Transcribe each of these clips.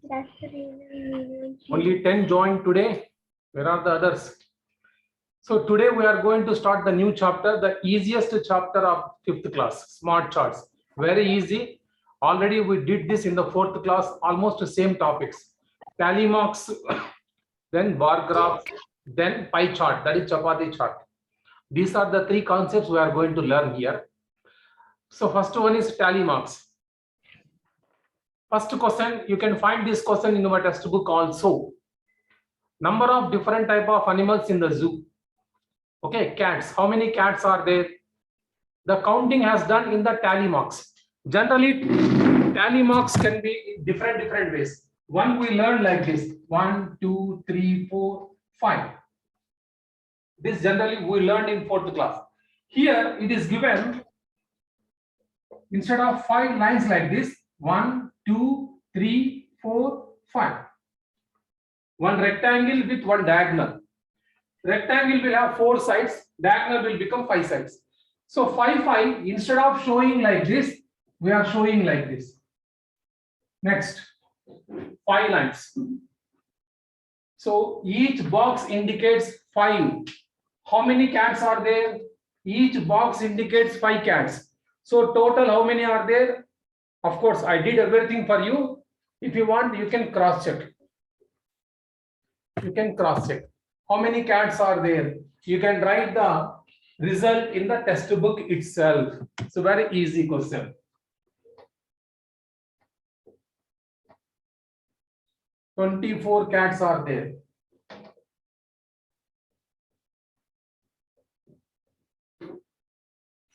That's the reason. Only 10 joined today. Where are the others? So today we are going to start the new chapter, the easiest chapter of 5th class, smart charts. Very easy. Already we did this in the 4th class, almost the same topics. Tally marks, then bar graph, then pie chart, that is chapati chart. These are the three concepts we are going to learn here. So first one is tally marks. First question, you can find this question in your textbook also. Number of different type of animals in the zoo. Okay, cats. How many cats are there? The counting has done in the tally marks. Generally, tally marks can be in different ways. One we learn like this: 1, 2, 3, 4, 5. This generally we learned in 4th class. Here it is given instead of 5 lines like this: 1, 2, 3, 4, 5. One rectangle with one diagonal. Rectangle will have 4 sides, diagonal will become 5 sides. So 5, 5, instead of showing like this, we are showing like this. Next, 5 lines. So each box indicates 5. How many cats are there? Each box indicates 5 cats. So total how many are there? Of course, I did everything for you. If you want, you can cross check. You can cross check. How many cats are there? You can write the result in the textbook itself. It's a very easy question. 24 cats are there.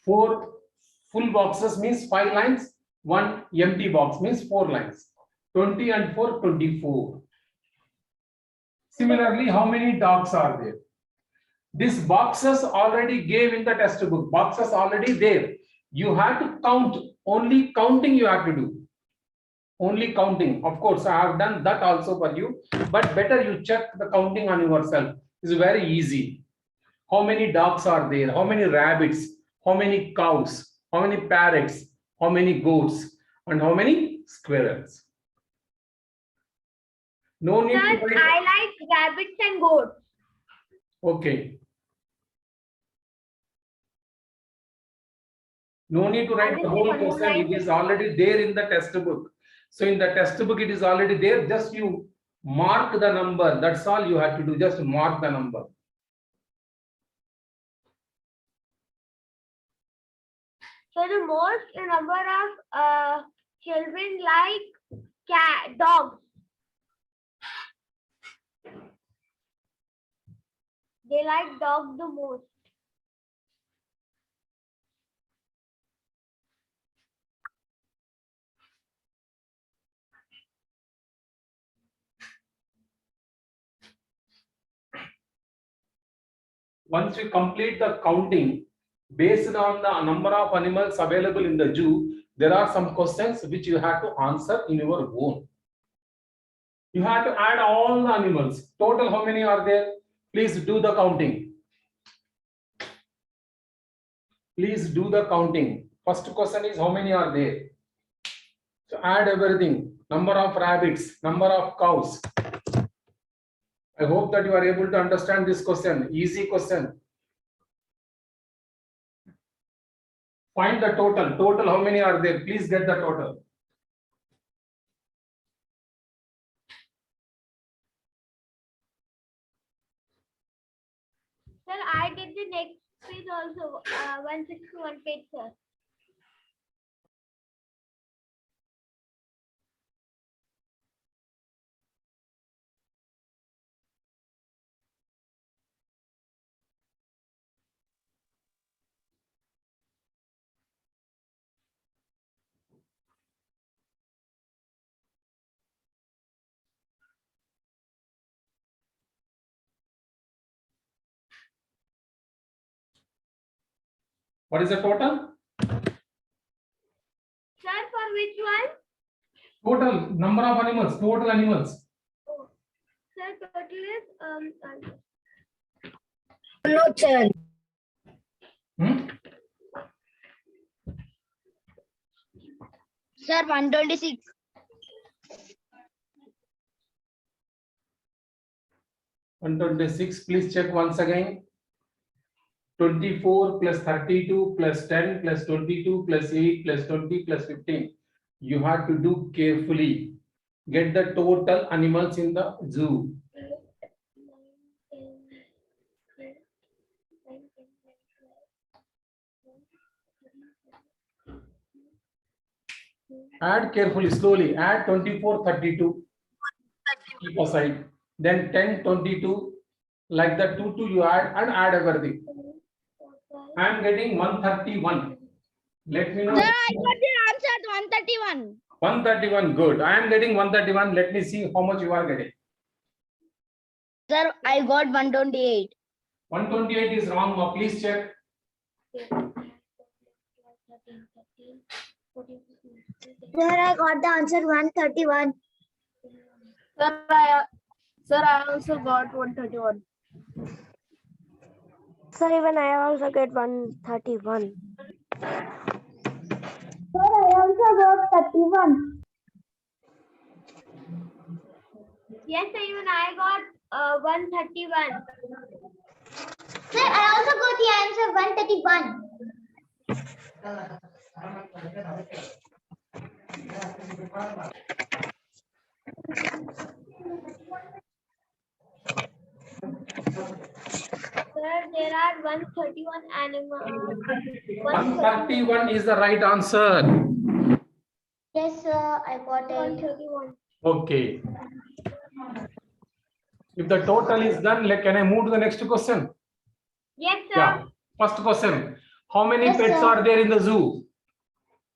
4 full boxes means 5 lines. 1 empty box means 4 lines. 20 and 4, 24. Similarly, how many dogs are there? These boxes already gave in the textbook. Boxes already there. You have to count. Only counting you have to do. Only counting. Of course, I have done that also for you. But better you check the counting on yourself. It's very easy. How many dogs are there? How many rabbits? How many cows? How many parrots? How many goats? And how many squirrels? No need Sir, to write. I like rabbits and goats. Okay. No need to write the whole question. It is already there in the textbook. So in the textbook, it is already there. Just you mark the number. That's all you have to do. Just mark the number. So the most number of children like dogs. They like dogs the most. Once you complete the counting, based on the number of animals available in the zoo, there are some questions which you have to answer in your own. You have to add all the animals. Total how many are there? Please do the counting. Please do the counting. First question is how many are there? So add everything. Number of rabbits, number of cows. I hope that you are able to understand this question. Easy question. Find the total. Total how many are there? Please get the total. Sir, I did the next page also. 161 page, sir. What is the total? Sir, for which one? Total number of animals. Total animals. Oh, sir, total is No, sir. Sir, 126. 126. Please check once again. 24 plus 32 plus 10 plus 22 plus 8 plus 20 plus 15. You have to do carefully. Get the total animals in the zoo. Add carefully, slowly. Add 24, 32. Keep aside. Then 10, 22. Like that, 2, 2 you add and add everything. I am getting 131. Let me know. Sir, I got the answer 131. 131, good. I am getting 131. Let me see how much you are getting. Sir, I got 128. 128 is wrong. Now please check. Sir, I got the answer 131. Sir, I also got 131. Sir, even I also get 131. Sir, I also got 31. Yes, sir, even I got 131. Sir, I also got the answer 131. Sir, there are 131 animals. 131 is the right answer. Yes, sir, I got it. 131. Okay. If the total is done, can I move to the next question? Yes, sir. Yeah. First question. How many Yes, pets sir. are there in the zoo?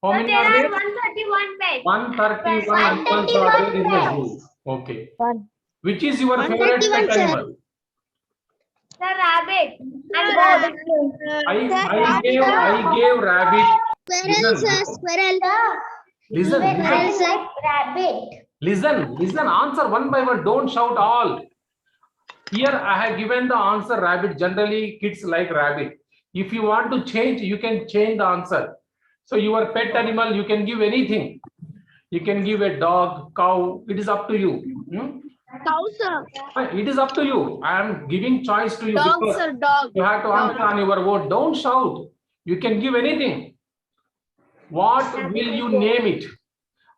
How Sir, many there are are there? 131 pets. 131 animals are there in the zoo. Okay. Which is your favorite 131, pet sir. animal? Sir, rabbit. And Rabbit. I gave rabbit. Squirrel, sir, squirrel. Listen, Even I listen, like rabbit. listen. Answer one by one. Don't shout all. Here I have given the answer rabbit. Generally, kids like rabbit. If you want to change, you can change the answer. So your pet animal, you can give anything. You can give a dog, cow. It is up to you. Cow, sir. It is up to you. I am giving choice to you. Dog, because sir, dog. You have to answer on your vote. Don't shout. You can give anything. What will you name it?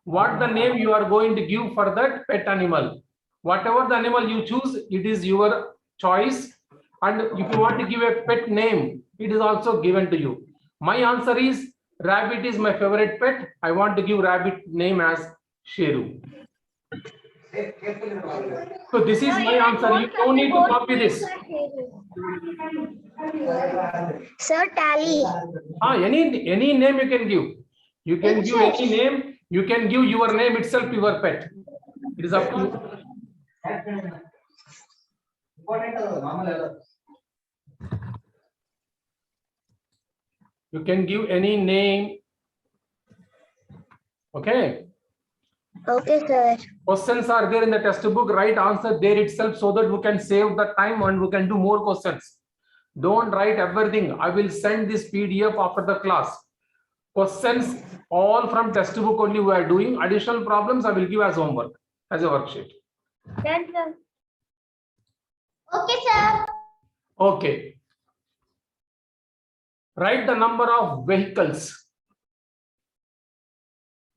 What the name you are going to give for that pet animal? Whatever the animal you choose, it is your choice. And if you want to give a pet name, it is also given to you. My answer is rabbit is my favorite pet. I want to give rabbit name as Sheru. So this is my answer. You don't need to copy this. Sir, tally. Any name you can give. You can give any name. You can give your name itself, your pet. It is up to you. You can give any name. Okay. Okay, sir. Questions are there in the textbook. Write answer there itself so that we can save the time and we can do more questions. Don't write everything. I will send this PDF after the class. Questions all from textbook only we are doing. Additional problems I will give as homework, as a worksheet. Yes, sir. Okay, sir. Okay. Write the number of vehicles.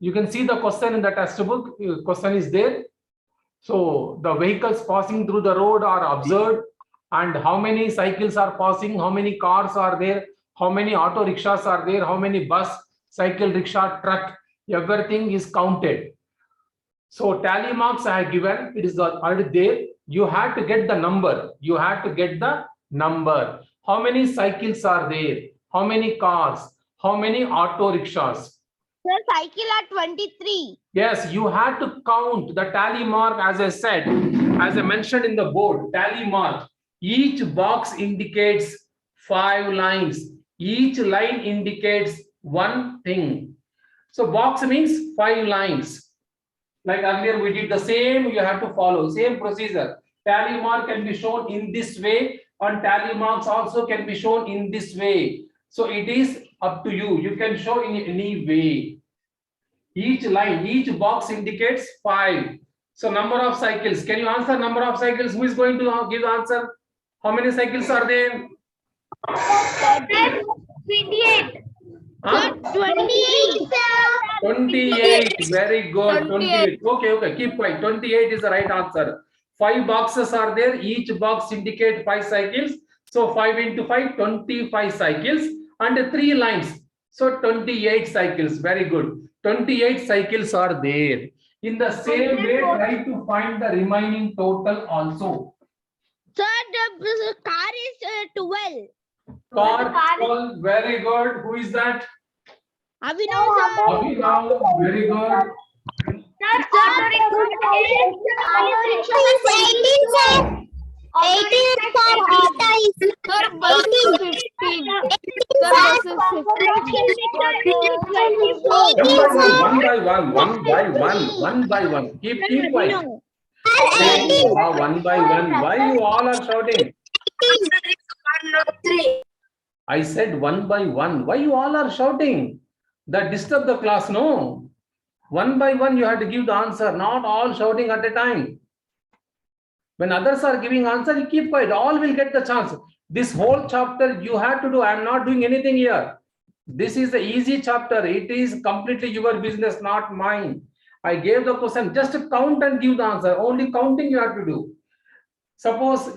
You can see the question in the textbook. Question is there. So the vehicles passing through the road are observed, and how many cycles are passing, how many cars are there, how many auto rickshaws are there, how many bus, cycle, rickshaw, truck, everything is counted. So tally marks I have given, it is already there. You have to get the number. You have to get the number. How many cycles are there? How many cars? How many auto rickshaws? Sir, cycle are 23. Yes, you have to count the tally mark, as I said, as I mentioned in the board, tally mark. Each box indicates 5 lines. Each line indicates one thing. So box means 5 lines. Like earlier we did the same, you have to follow same procedure. Tally mark can be shown in this way, and tally marks also can be shown in this way. So it is up to you. You can show in any way. Each line, each box indicates 5. So number of cycles. Can you answer number of cycles? Who is going to give the answer? How many cycles are there? 28. Huh? 28. 28. Very good. 28. Okay. Keep quiet. 28 is the right answer. 5 boxes are there. Each box indicate 5 cycles. So 5 into 5, 25 cycles and 3 lines. So 28 cycles. Very good. 28 cycles are there. In the same way, try to find the remaining total also. Sir, the car is 12. Car 12. Very good. Who is that? Abhinav, sir. Abhinav. Very good. Sir, auto rickshaw is 18, sir. 18, sir. Auto is 15. One by one. Keep quiet. One by one. Why you all are shouting? I said one by one. Why you all are shouting? That disturb the class, no? One by one you have to give the answer, not all shouting at a time. When others are giving answer, you keep quiet. All will get the chance. This whole chapter you have to do. I am not doing anything here. This is the easy chapter. It is completely your business, not mine. I gave the question. Just count and give the answer. Only counting you have to do. Suppose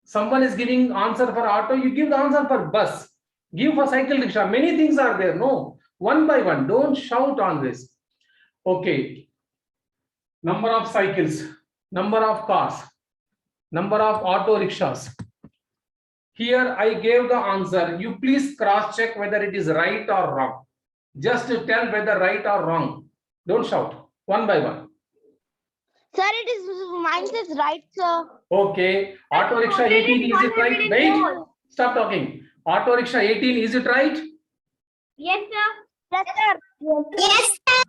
someone is giving answer for auto, you give the answer for bus. Give for cycle rickshaw. Many things are there. No, one by one. Don't shout on this. Okay. Number of cycles, number of cars, number of auto rickshaws. Here I gave the answer. You please cross check whether it is right or wrong. Just to tell whether right or wrong. Don't shout. One by one. Sir, it is mine says right, sir. Okay. Auto rickshaw 18, is it right? Wait. Stop talking. Auto rickshaw 18, is it right? Yes, sir. Yes, sir. Yes, sir.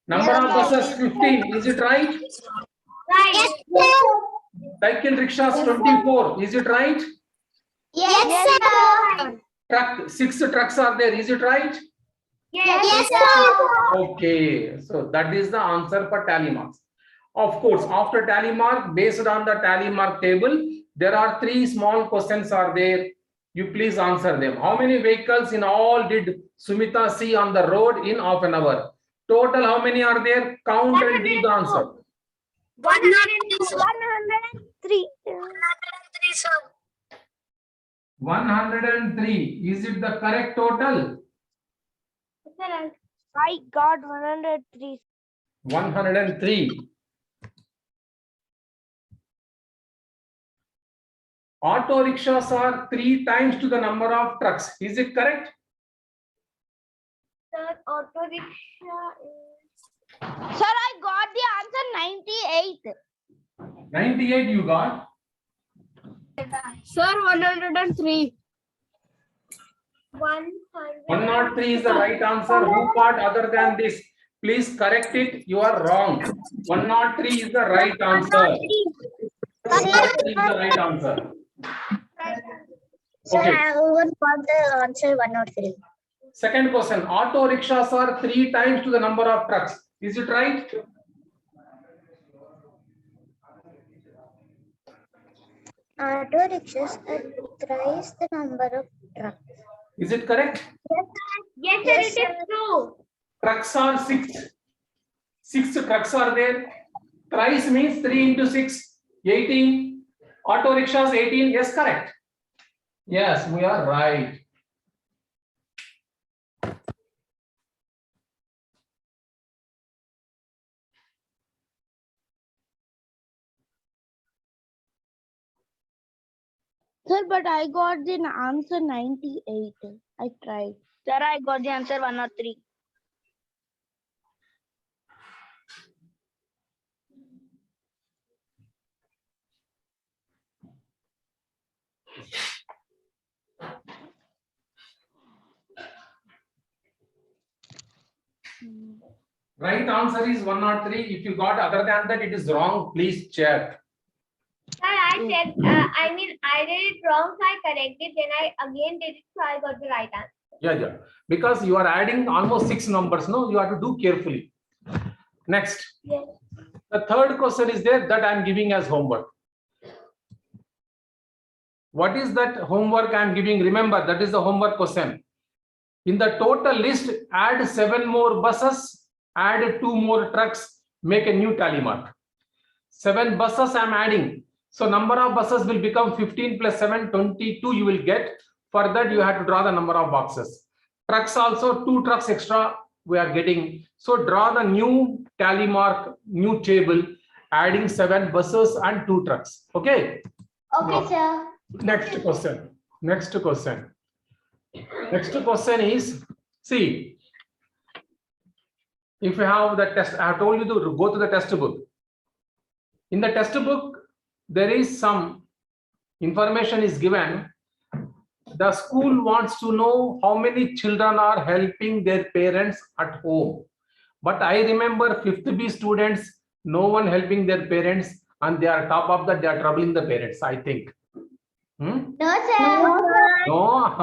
Number of buses 15, is it right? Right. Yes, sir. Cycle rickshaws 24, is it right? Yes, sir. Truck, 6 trucks are there, is it right? Yes, sir. Okay, so that is the answer for tally marks. Of course, after tally mark, based on the tally mark table, there are 3 small questions are there. You please answer them. How many vehicles in all did Sumita see on the road in half an hour? Total, how many are there? Count and give the answer. 103. 103. Is it the correct total? Sir, I got 103. 103. Auto rickshaws are 3 times to the number of trucks. Is it correct? sir, auto rickshaw is... Sir, I got the answer 98. 98 you got. Sir, 103. 103 is the right answer. Who got other than this? Please correct it. You are wrong. 103 is the right answer. 103 is the right answer. Okay. I got the answer 103. Second question. Auto rickshaws are 3 times to the number of trucks. Is it right? Auto rickshaws are thrice the number of trucks. Is it correct? Yes, sir, it is true. Trucks are 6. 6 trucks are there. Thrice means 3 into 6, 18. Auto rickshaws 18. Yes, correct. Yes, we are right. Sir, but I got the answer 98. I tried. Sir, I got the answer 103. Right answer is 103. If you got other than that, it is wrong. Please check. Sir, I checked. I did it wrong, so I corrected. Then I again did it, so I got the right answer. Yeah. Because you are adding almost 6 numbers. No, you have to do carefully. Next. Yes. The third question is there that I am giving as homework. What is that homework I am giving? Remember, that is the homework question. In the total list, add 7 more buses, add 2 more trucks, make a new tally mark. 7 buses I am adding. So number of buses will become 15 plus 7, 22 you will get. For that, you have to draw the number of boxes. Trucks also, 2 trucks extra we are getting. So draw the new tally mark, new table, adding 7 buses and 2 trucks. Okay. Okay, sir. Next question. Next question. Next question is, see, if you have the test, I have told you to go to the test book. In the test book, there is some information is given. The school wants to know how many children are helping their parents at home. But I remember 5th B students, no one helping their parents, and they are top of that, they are troubling the parents, I think. No, sir. No,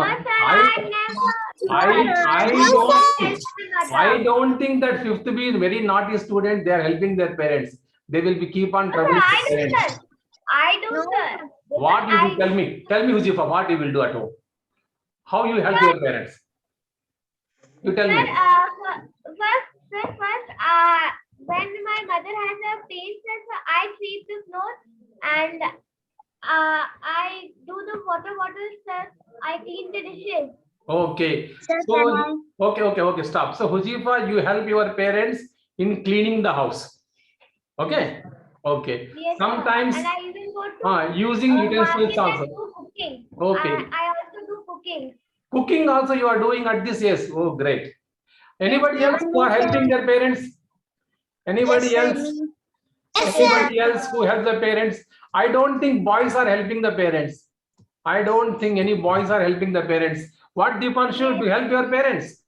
I don't think that 5th B is very naughty student, they are helping their parents. They will be keep on troubling their parents. I do, sir. What you will tell me? Tell me, Huzifa, what you will do at home? How you help your parents? You tell me. First, when my mother has a pain, sir, I sweep the floor and I do the water bottles, sir. I clean the dishes. Okay. So, okay, stop. So, Huzifa, you help your parents in cleaning the house. Okay. Okay. Yes, Sometimes sir. And I even go to using utensils market and also. do cooking. Okay. I also do cooking. Cooking also you are doing at this age. Oh, great. Anybody else who are helping their parents? Anybody else? Anybody else who helps the parents? I don't think boys are helping the parents. I don't think any boys are helping the parents. What, Deepanshu, do you help your parents?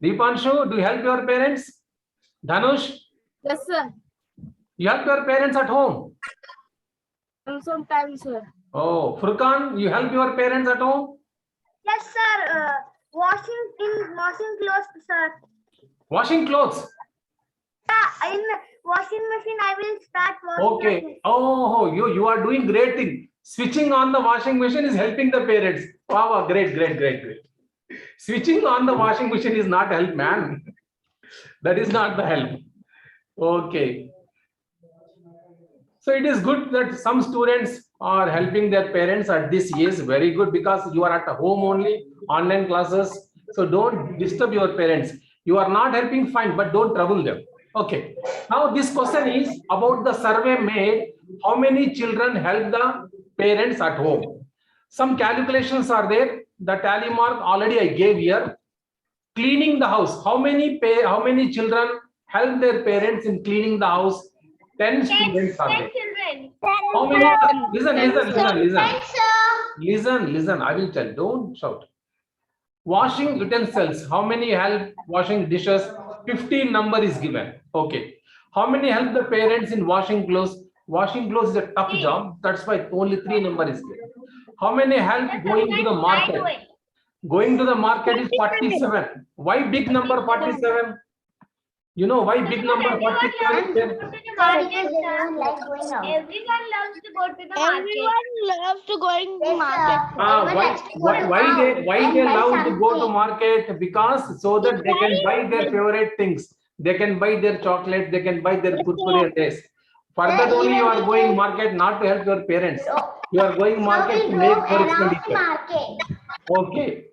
Deepanshu, do you help your parents? Dhanush? Yes, sir. You help your parents at home? Sometimes, sir. Oh, Furkan, you help your parents at home? Yes, sir. Washing clothes, sir. Washing clothes? In washing machine, I will start washing. Okay. Oh, you are doing great thing. Switching on the washing machine is helping the parents. Wow, great. Switching on the washing machine is not help, man. That is not the help. Okay. So it is good that some students are helping their parents at this age. Very good, because you are at home only, online classes. So don't disturb your parents. You are not helping, fine, but don't trouble them. Okay. Now this question is about the survey made. How many children help the parents at home? Some calculations are there. The tally mark already I gave here. Cleaning the house. How many children help their parents in cleaning the house? 10 students are 10 there. children. How many? Listen. 10, sir. I will tell. Don't shout. Washing utensils. How many help washing dishes? 15 number is given. Okay. How many help the parents in washing clothes? Washing clothes is a tough job. That's why only 3 number is given. How many help going to the market? Going to the market is 47. Why big number 47? You know why big number 47? Everyone loves to go to the market. Everyone loves to go in the market. Why they love to go to market? Because so that they can buy their favorite things. They can buy their chocolate. They can buy their kurkure days. For that only you are going market, not to help your parents. You are going market to make for expenditure.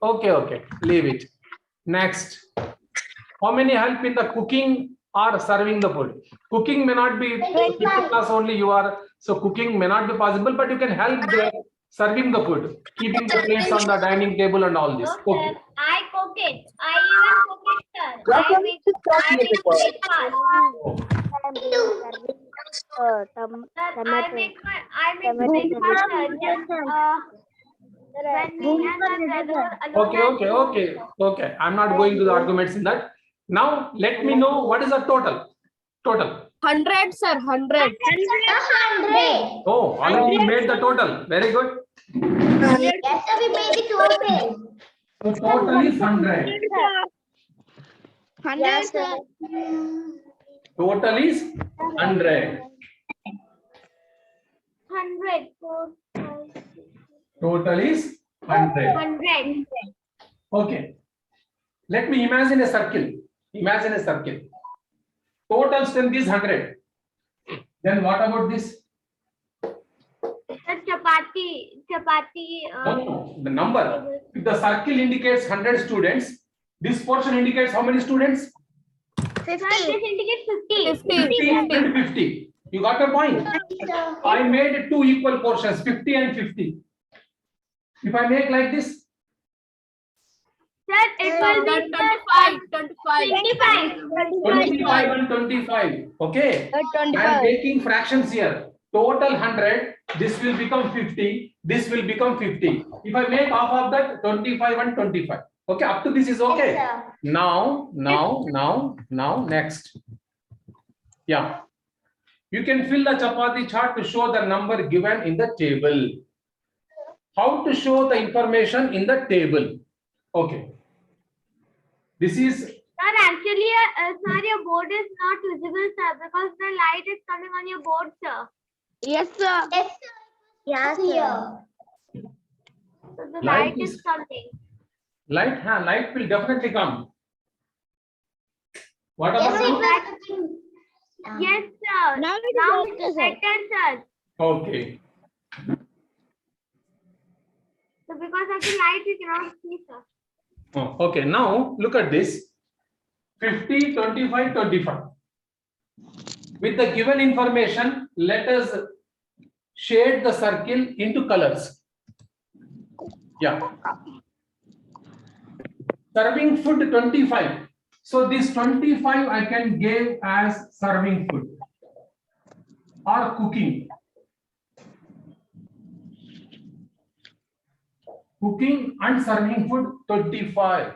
Okay. Leave it. Next. How many help in the cooking or serving the food? Cooking may not be 50 class only you are, so cooking may not be possible, but you can help the serving the food, keeping the plates on the dining table and all this. No, Okay. sir. I cook it. I even cook it, sir. I make breakfast. Sir, I make breakfast, sir. When me and my brother alone. Okay. I'm not going to the arguments in that. Now let me know what is the total. 100, sir. 100. Oh, already you made the total. Very good. Yes, sir, we made the total. So total is 100. 100, sir. Total is 100. 100. 4, 5, 6, Total is 100. 100. Okay. Let me imagine a circle. Imagine a circle. Total strength is 100. Then what about this? The chapati. No, the number. If the circle indicates 100 students, this portion indicates how many students? 50. This indicates 50. 50 and 50. You got the point? I made two equal portions, 50 and 50. If I make like this, Sir, it will be 25. 25 and 25. Okay. I am making fractions here. Total 100. This will become 50. This will become 50. If I make half of that, 25 and 25. Okay. Up to this is okay. Yes, Now, next. Yeah. You can fill the chapati chart to show the number given in the table. How to show the information in the table? Okay. This is. Sir, actually, sir, your board is not visible, sir, because the light is coming on your board, sir. Yes, sir. Yes, sir. So the Light light is is- coming. Light will definitely come. What about you? Yes, sir. Now it is Now okay, it's sir. better, sir. Okay. So because of the light, you cannot see, sir. Oh, okay. Now look at this. 50, 25, 25. With the given information, let us shade the circle into colors. Yeah. Serving food 25. So this 25 I can give as serving food or cooking. Cooking and serving food 25.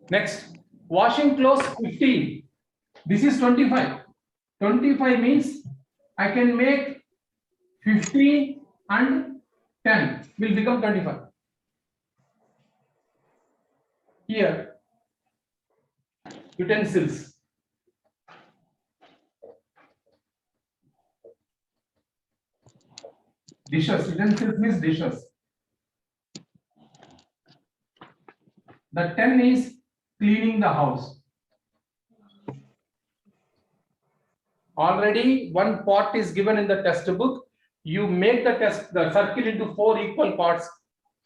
Next, washing clothes 15. This is 25. 25 means I can make 50 and 10 will become 25. Here, utensils. Dishes, utensils means dishes. The 10 is cleaning the house. Already one part is given in the test book. You make the circle into 4 equal parts,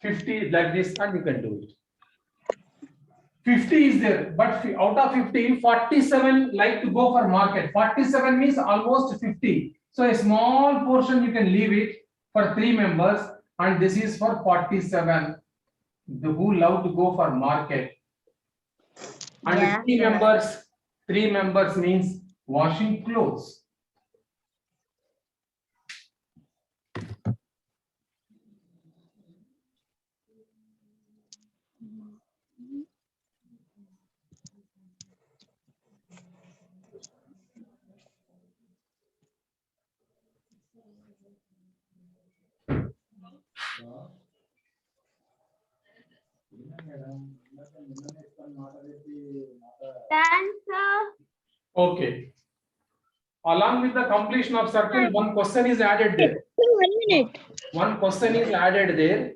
50 like this, and you can do it. 50 is there, but out of 50, 47 like to go for market. 47 means almost 50. So a small portion you can leave it for 3 members, and this is for 47 who love to go for market. And Yeah. 3 members means washing clothes. Then, sir, Okay. Along with the completion of circle, one question is added there. 1 minute. One question is added there.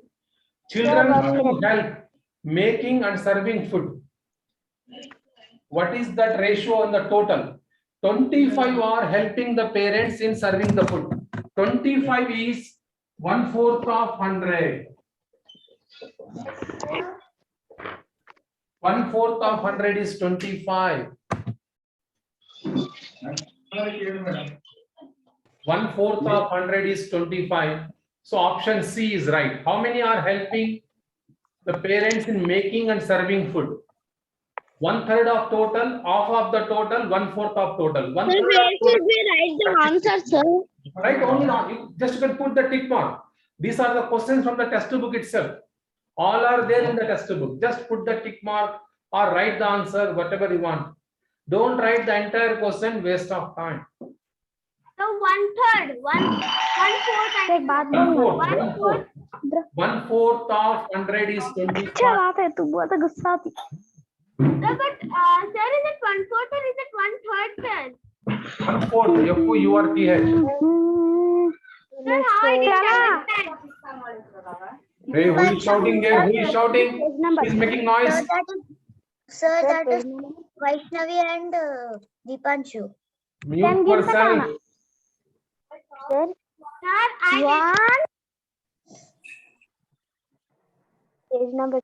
Children should help making and serving food. What is that ratio on the total? 25 are helping the parents in serving the food. 25 is 1/4 of 100. 1/4 of 100 is 25. 1/4 of 100 is 25. So option C is right. How many are helping the parents in making and serving food? 1/3 of total, half of the total, 1/4 of total. Sir, 1/3 where of should total. we write the answer, sir? Right, only now. You just can put the tick mark. These are the questions from the test book itself. All are there in the test book. Just put the tick mark or write the answer, whatever you want. Don't write the entire question, waste of time. so 1/3, 1/4, I mean, 1/4. 1/4 of 100 is 25. बात है तू बहुत गुस्सा थी. Sir, but sir, is it 1/4 or is it 1/3, sir? 1/4. FOURTH. Sir, how I didn't understand? Hey, who is shouting there? Who is shouting? Who is making noise? Sir, that is Vaishnavi and Deepanshu. Mute yourself. Sir, I Page number.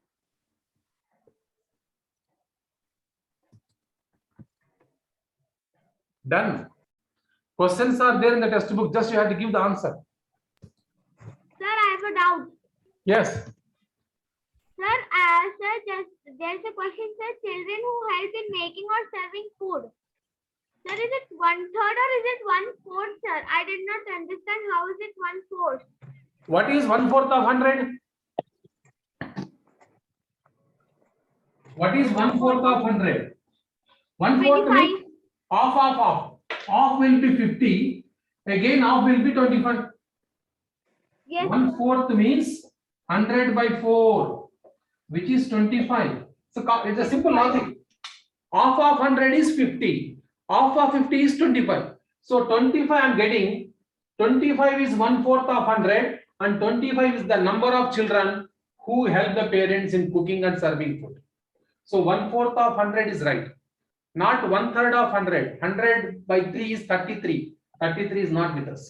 Done. Questions are there in the textbook. Just you have to give the answer. Sir, I have a doubt. Yes. Sir, there's a question, sir. Children who help in making or serving food. Sir, is it 1/3 or is it 1/4, sir? I did not understand how is it 1/4. What is 1/4 of 100? What is 1/4 of 100? 1/4 means 25. Off. Off will be 50. Again, off will be 25. Yes. 1/4 means 100 by 4, which is 25. So it's a simple logic. Off of 100 is 50. Off of 50 is 25. So 25 I'm getting. 25 is 1/4 of 100, and 25 is the number of children who help the parents in cooking and serving food. So 1/4 of 100 is right. Not 1/3 of 100. 100 by 3 is 33. 33 is not with us.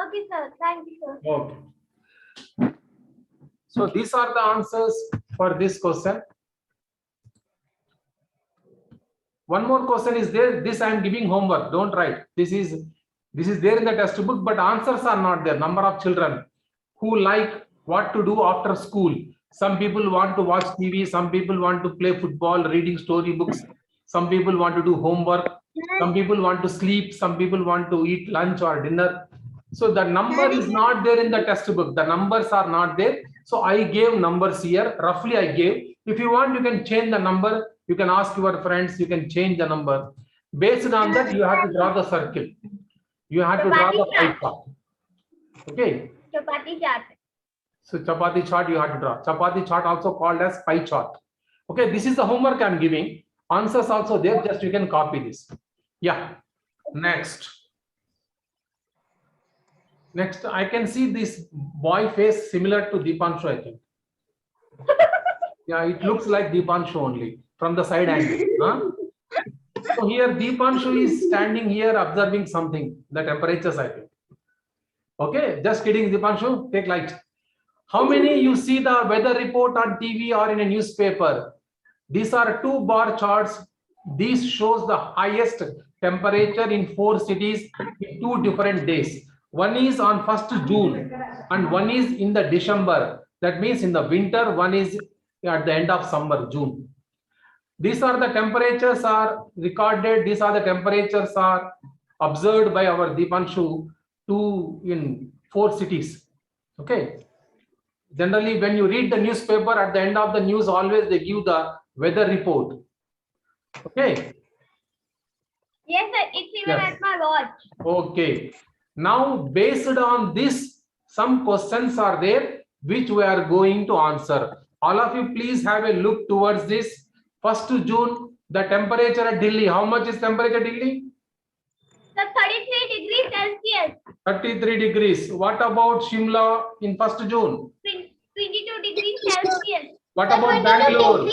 Okay, sir. Thank you, sir. Okay. So these are the answers for this question. One more question is there. This I am giving homework. Don't write. This is there in the textbook, but answers are not there. Number of children who like what to do after school. Some people want to watch TV. Some people want to play football, reading storybooks. Some people want to do homework. Some people want to sleep. Some people want to eat lunch or dinner. So the number is not there in the textbook. The numbers are not there. So I gave numbers here. Roughly I gave. If you want, you can change the number. You can ask your friends. You can change the number. Based on that, you have to draw the circle. You have to draw the pie chart. Okay. Chapati chart. So chapati chart you have to draw. Chapati chart also called as pie chart. Okay, this is the homework I'm giving. Answers also there. Just you can copy this. Yeah. Next, I can see this boy face similar to Deepanshu, I think. Yeah, it looks like Deepanshu only from the side angle. Huh? So here Deepanshu is standing here observing something, the temperatures, I think. Okay, just kidding, Deepanshu, take light. How many you see the weather report on TV or in a newspaper? These are 2 bar charts. This shows the highest temperature in 4 cities in 2 different days. One is on 1st June and one is in the December. That means in the winter, one is at the end of summer, June. These are the temperatures are recorded. These are the temperatures are observed by our Deepanshu in 4 cities. Okay. Generally, when you read the newspaper, at the end of the news, always they give the weather report. Okay. Yes, sir. It's even Yes. at my watch. Okay. Now, based on this, some questions are there which we are going to answer. All of you, please have a look towards this. 1st June, the temperature at Delhi. How much is temperature at Delhi? Sir, 33 degrees Celsius. 33 degrees. What about Shimla in 1st June? 22 degrees Celsius. What about Bangalore?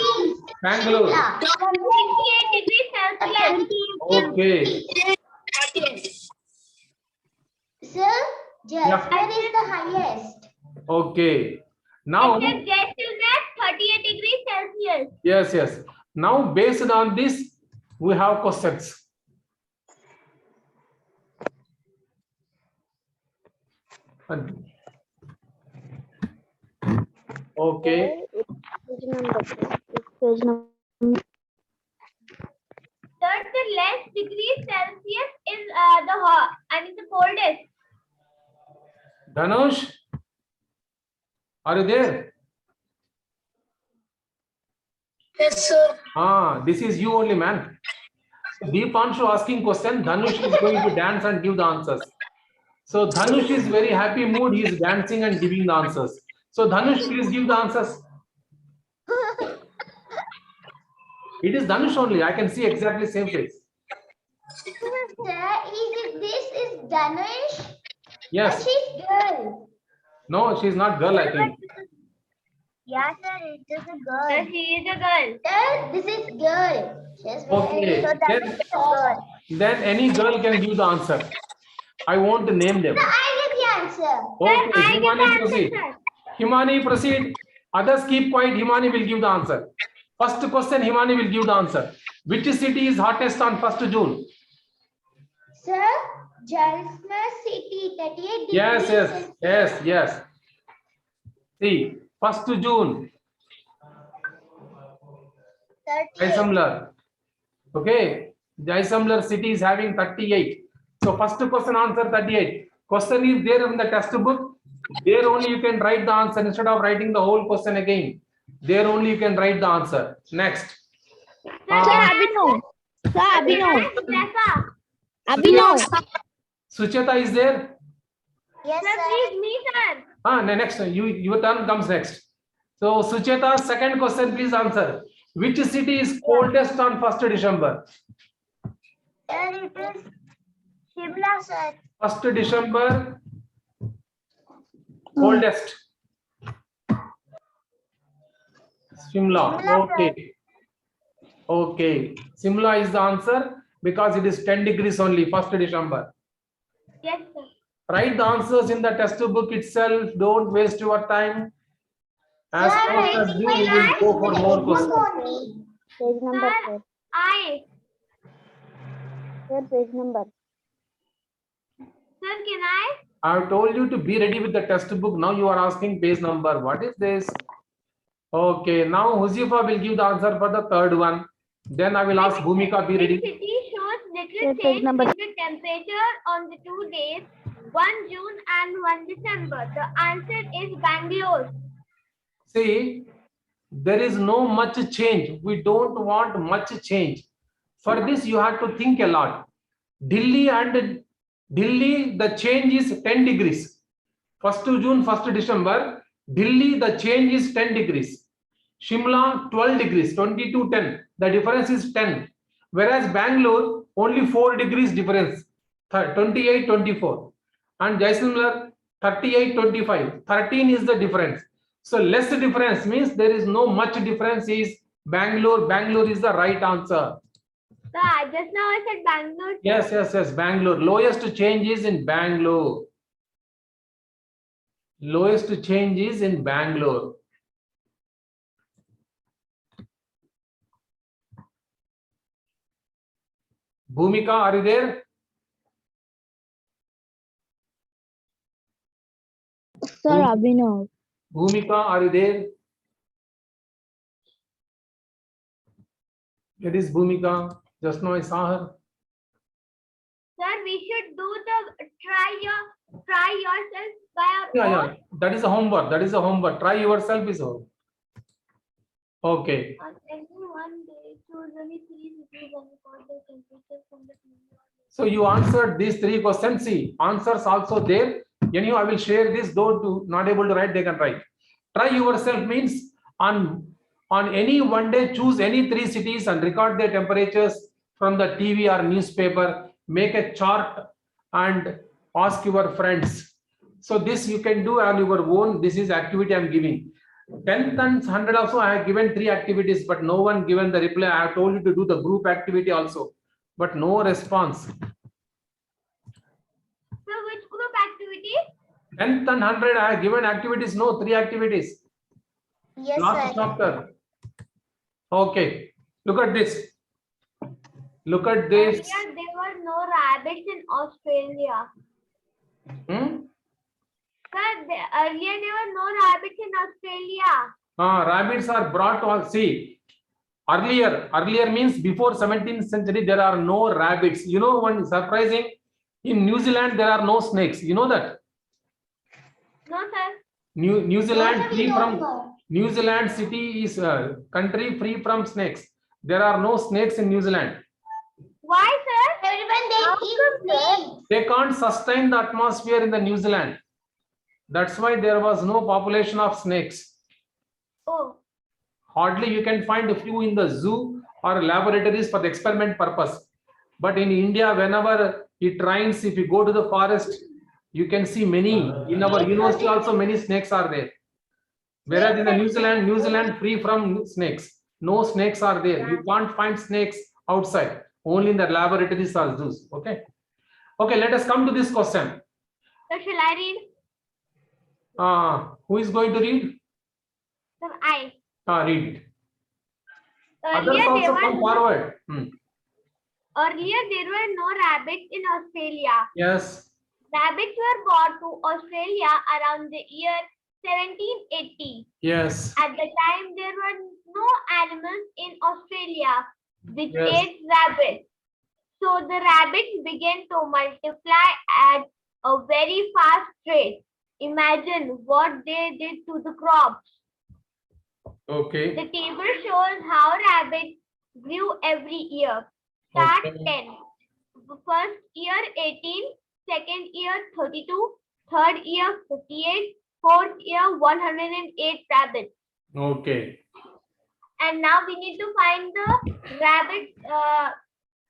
Bangalore. 28 degrees Celsius. Okay. Sir, Jaisalmer is the highest. Okay. Now, Except Jaisalmer, 38 degrees Celsius. yes. Now, based on this, we have questions. Okay. Page number. Page number. Sir, the less degrees Celsius is the coldest. Dhanush, are you there? Yes, sir. This is you only, man. Deepanshu asking question. Dhanush is going to dance and give the answers. So Dhanush is very happy mood. He is dancing and giving the answers. So Dhanush, please give the answers. It is Dhanush only. I can see exactly same face. Sir, this is Ganesh? But Yes. she's girl. No, she's not girl, I think. Yeah, sir, it is a Sir, girl. she is a girl. Sir, this is girl. She's Okay. so that is a girl. Then any girl can give the answer. I won't name them. Sir, I get the answer. Okay, Sir, I give the Himani, answer, proceed. sir. Himani, proceed. Others keep quiet. Himani will give the answer. First question, Himani will give the answer. Which city is hottest on 1st June? Sir, Jalsma City, 38 Yes, degrees yes, Celsius. yes, yes. See, 1st June, 38. Jaisalmer. Okay, Jaisalmer city is having 38. So first question answer 38. Question is there in the textbook. There only you can write the answer instead of writing the whole question again. There only you can write the answer. Next. Sir, Abhinav. Sir, Abhinav. Jessica. Abhinav. Sucheta is there. Yes, Sir, sir. please, me, sir. Next, your turn comes next. So Sucheta, second question, please answer. Which city is coldest on 1st December? Sir, it is Shimla, sir. 1st December, coldest. Shimla. Okay. Okay. Shimla is the answer because it is 10 degrees only, 1st December. Yes, sir. Write the answers in the textbook itself. Don't waste your time. As Sir, fast as you will go for more questions. Page number, Sir, sir. I. Sir, page number. Sir, can I? I have told you to be ready with the textbook. Now you are asking page number. What is this? Okay, now Huzifa will give the answer for the third one. Then I will ask Bhumika, be Which ready. city shows little Yes, page change in number. the temperature on the 2 days, 1 June and 1 December? The answer is Bangalore. See, there is no much change. We don't want much change. For this, you have to think a lot. Delhi, the change is 10 degrees. 1st June, 1st December, Delhi, the change is 10 degrees. Shimla, 12 degrees, 20 to 10. The difference is 10. Whereas Bangalore, only 4 degrees difference, 28, 24. And Jaisalmer, 38, 25. 13 is the difference. So less difference means there is no much difference is Bangalore. Bangalore is the right answer. Sir, just now I said Bangalore. Yes, yes, yes. Bangalore. Lowest change is in Bangalore. Lowest change is in Bangalore. Bhumika, are you there? Sir, Abhinav. Bhumika, are you there? It is Bhumika. Just now I saw her. Sir, we should do the try yourself by Yeah, our yeah. own. That is a homework. That is a homework. Try yourself is homework. Okay. On any one day, choose only 3 cities and record the temperature from the previous. So you answered these 3 questions. See, answers also there. Anyhow, I will share this. Those who not able to write, they can write. Try yourself means on any one day, choose any 3 cities and record their temperatures from the TV or newspaper. Make a chart and ask your friends. So this you can do on your own. This is activity I am giving. 10th and 100 also I have given 3 activities, but no one given the reply. I have told you to do the group activity also, but no response. So which group activity? 10th and 100 I have given activities. No, 3 activities. Yes, Last sir. chapter. Okay, look at this. Look at this. Earlier, there were no rabbits in Australia. Sir, earlier there were no rabbits in Australia. Rabbits are brought to all. See, earlier means before 17th century, there are no rabbits. You know, one surprising, in New Zealand, there are no snakes. You know that? No, sir. New Zealand, What do we free know from about? New Zealand city is a country free from snakes. There are no snakes in New Zealand. Why, sir? Everyone, How they eat come, sir? snakes. They can't sustain the atmosphere in the New Zealand. That's why there was no population of snakes. Oh, Hardly you can find a few in the zoo or laboratories for the experiment purpose. But in India, whenever it rains, if you go to the forest, you can see many. In our university also many snakes are there. Whereas in the New Zealand free from snakes. No snakes are there. You can't find snakes outside. Only in the laboratories are zoos. Okay. Okay, let us come to this question. So shall I read? Who is going to read? So I. Read it. Others Earlier also there come were forward. earlier there were no rabbits in Australia. Yes. Rabbits were brought to Australia around the year 1780. Yes. At the time, there were no animals in Australia which Yes. ate rabbits. So the rabbits began to multiply at a very fast rate. Imagine what they did to the crops. Okay. The table shows how rabbits grew every year. Start Okay. 10. The first year 18, second year 32, third year 58, fourth year 108 rabbits. Okay. And now we need to find the rabbits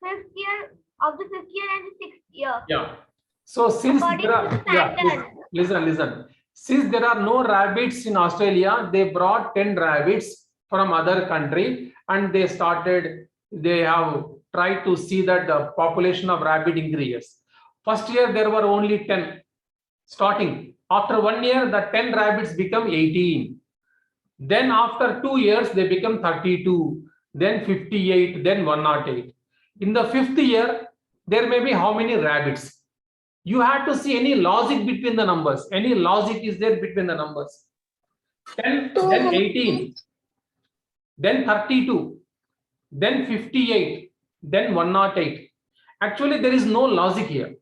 fifth year and the sixth year. Yeah. So since According there are, to the yeah, pattern. listen. Since there are no rabbits in Australia, they brought 10 rabbits from other country and they have tried to see that the population of rabbit increases. First year there were only 10 starting. After 1 year, the 10 rabbits become 18. Then after 2 years, they become 32, then 58, then 108. In the fifth year, there may be how many rabbits? You have to see any logic between the numbers. Any logic is there between the numbers. 10, then 18, then 32, then 58, then 108. Actually, there is no logic here.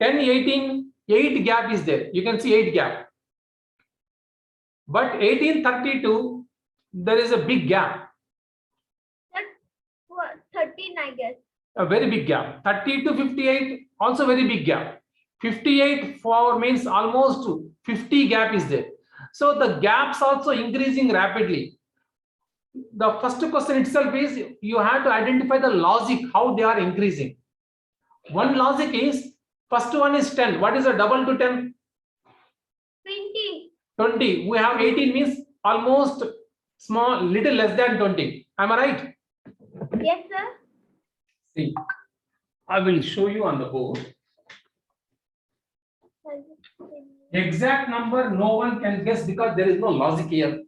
10, 18, 8 gap is there. You can see 8 gap. But 1832, there is a big gap. That's 13, I guess. A very big gap. 30 to 58, also very big gap. 58 for means almost 50 gap is there. So the gaps also increasing rapidly. The first question itself is you have to identify the logic, how they are increasing. One logic is, first one is 10. What is a double to 10? 20. 20. We have 18 means almost small, little less than 20. Am I right? Yes, sir. See, I will show you on the board. Exact number no one can guess because there is no logic here.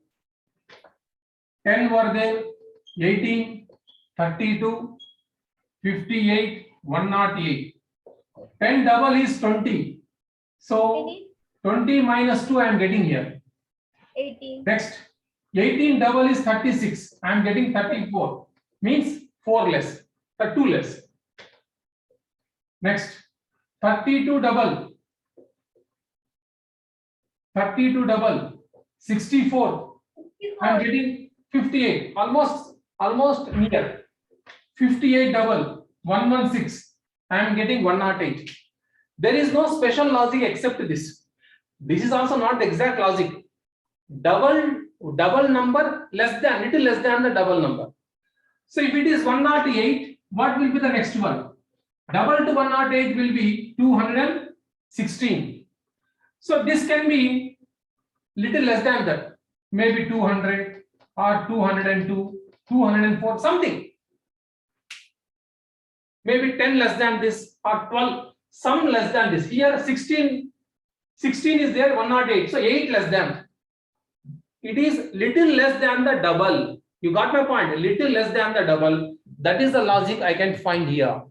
10 were there, 18, 32, 58, 108. 10 double is 20. So 20 minus 2 I am getting here. 18. Next, 18 double is 36. I am getting 34. Means 4 less, 2 less. Next, 32 double. 32 double, 64. I am getting 58. Almost near. 58 double, 116. I am getting 108. There is no special logic except this. This is also not the exact logic. Double number little less than the double number. So if it is 108, what will be the next one? Double to 108 will be 216. So this can be little less than that. Maybe 200 or 202, 204, something. Maybe 10 less than this or 12, some less than this. Here 16 is there, 108. So 8 less than. It is little less than the double. You got my point? Little less than the double. That is the logic I can find here.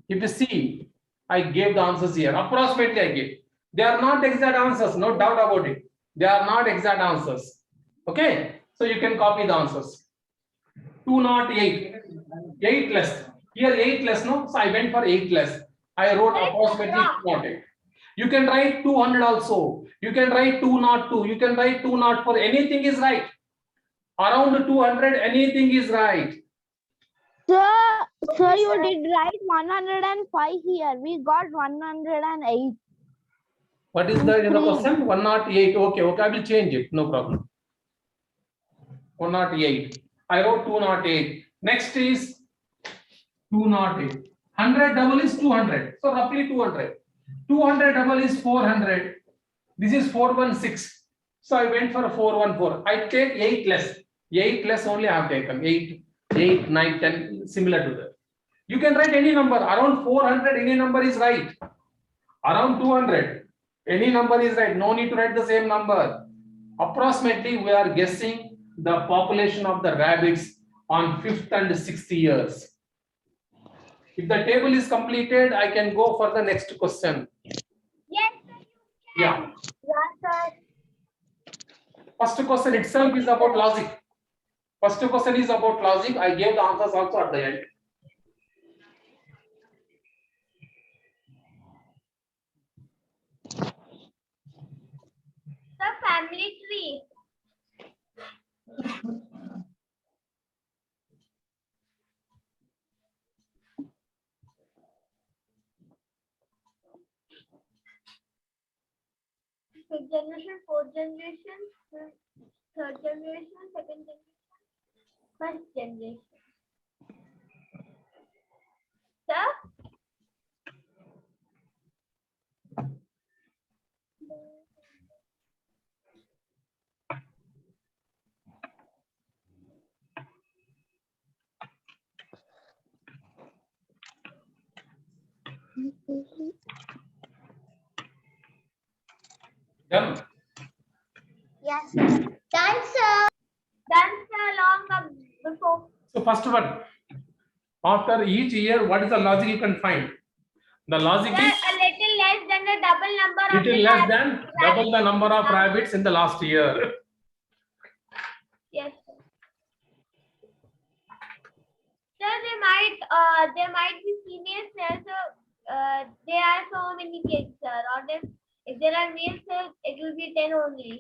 If you see, I gave the answers here. Approximately I gave. They are not exact answers, no doubt about it. They are not exact answers. Okay? So you can copy the answers. 208. 8 less. Here 8 less, no? So I went for 8 less. I wrote approximately 208. You can write 200 also. You can write 202. You can write 204. Anything is right. Around 200, anything is right. Sir, you did write 105 here. We got 108. What is the question? 108. Okay, I will change it. No problem. 108. I wrote 208. Next is 208. 100 double is 200. So roughly 200. 200 double is 400. This is 416. So I went for a 414. I take 8 less. 8 less only I have taken. 8, 8, 9, 10, similar to that. You can write any number. Around 400, any number is right. Around 200, any number is right. No need to write the same number. Approximately, we are guessing the population of the rabbits on 5th and 6th years. If the table is completed, I can go for the next question. Yes, sir, you Yeah. can. Yes, sir. First question itself is about logic. First question is about logic. I gave the answers also at the end. The family tree. Fifth generation, fourth generation, third generation, second generation, first generation. Sir? Done. Yes, sir. Done, sir. Done, sir, long before. So first one, after each year, what is the logic you can find? The logic Sir, is a little less than the double number of little the less rabbits. than double the number of rabbits in the last year. Yes, sir. Sir, there might be females there, so there are so many kids, sir. Or if there are males, sir, it will be 10 only.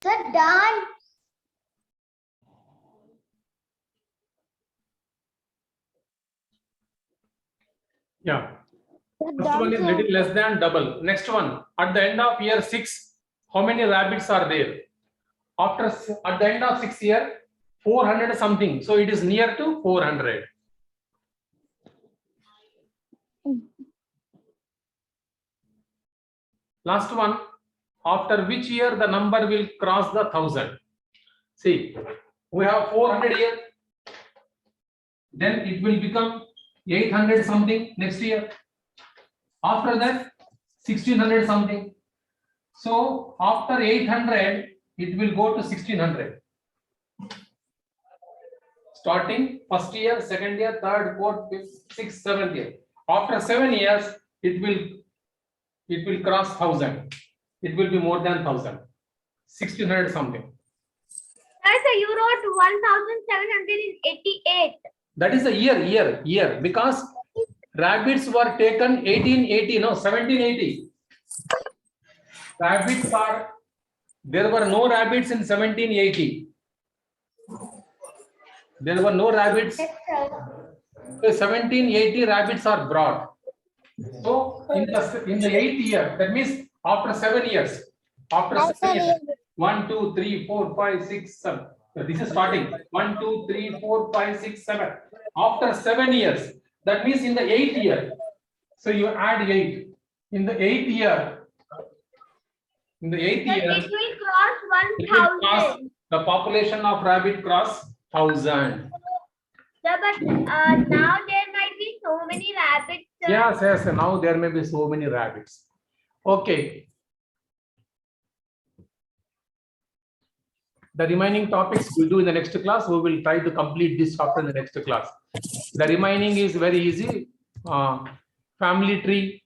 Sir, done. Yeah. First one is little less than double. Next one, at the end of year 6, how many rabbits are there? At the end of 6th year, 400 something. So it is near to 400. Last one, after which year the number will cross the 1000? See, we have 400 here. Then it will become 800 something next year. After that, 1600 something. So after 800, it will go to 1600. Starting first year, second year, third, fourth, fifth, sixth, seventh year. After 7 years, it will cross 1000. It will be more than 1000. 1600 something. Sir, so you wrote 1788. That is the year, because rabbits were taken 1880, no, 1780. There were no rabbits in 1780. There were no rabbits. Yes, sir. So 1780 rabbits are brought. So in the 8th year, that means after 7 years, 1, 2, 3, 4, 5, 6, 7. So this is starting 1, 2, 3, 4, 5, 6, 7. After 7 years, that means in the 8th year. So you add 8. In the 8th year, Sir, it will cross 1000. the population of rabbit cross 1000. Sir, but now there might be so many rabbits, sir. Yes. Now there may be so many rabbits. Okay. The remaining topics we'll do in the next class. We will try to complete this chapter in the next class. The remaining is very easy. Family tree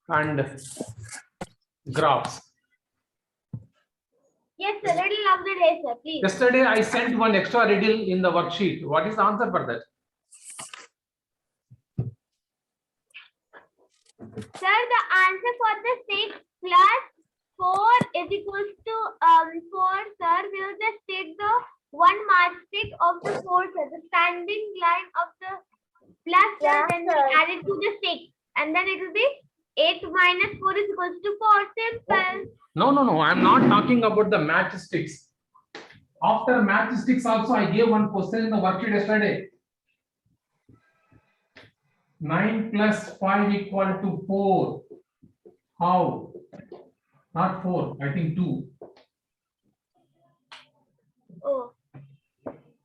and graphs. Yes, sir. Riddle of the day, sir, please. Yesterday I sent one extra riddle in the worksheet. What is the answer for that? Sir, the answer for the 6 plus 4 is equals to 4, sir. We will just take the one matchstick of the 4, sir. The standing line of the plus, sir, Yeah, then we sir. add it to the 6. And then it will be 8 minus 4 is equals to 4. Simple. No. I'm not talking about the matchsticks. After matchsticks also, I gave one question in the worksheet yesterday. 9 plus 5 equal to 4. How? Not 4, I think 2. Oh,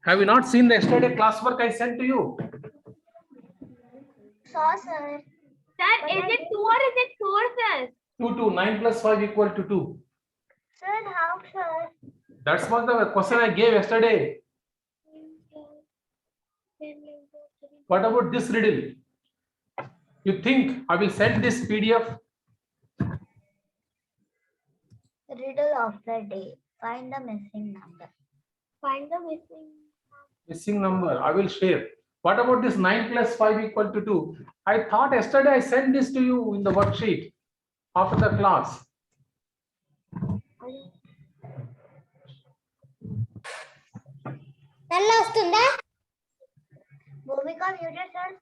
Have you not seen the yesterday classwork I sent to you? Saw, sir. sir, is it 2 or is it 4, sir? 2. 9 plus 5 equal to 2. Sir, how, sir? That's what the question I gave yesterday. What about this riddle? You think I will send this PDF? Riddle of the day. Find the missing number. Find the Missing number. I will share. What about this 9 plus 5 equal to 2? I thought yesterday I sent this to you in the worksheet after the class. Bhumika muted, sir.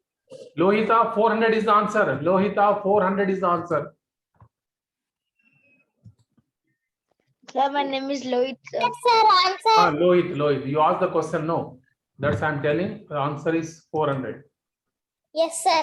Lohita 400 is the answer. Lohita 400 is the answer. Sir, my name is Lohit, sir. Yes, sir. Answer. Lohit. You asked the question. No. That's I'm telling. The answer is 400. Yes, sir.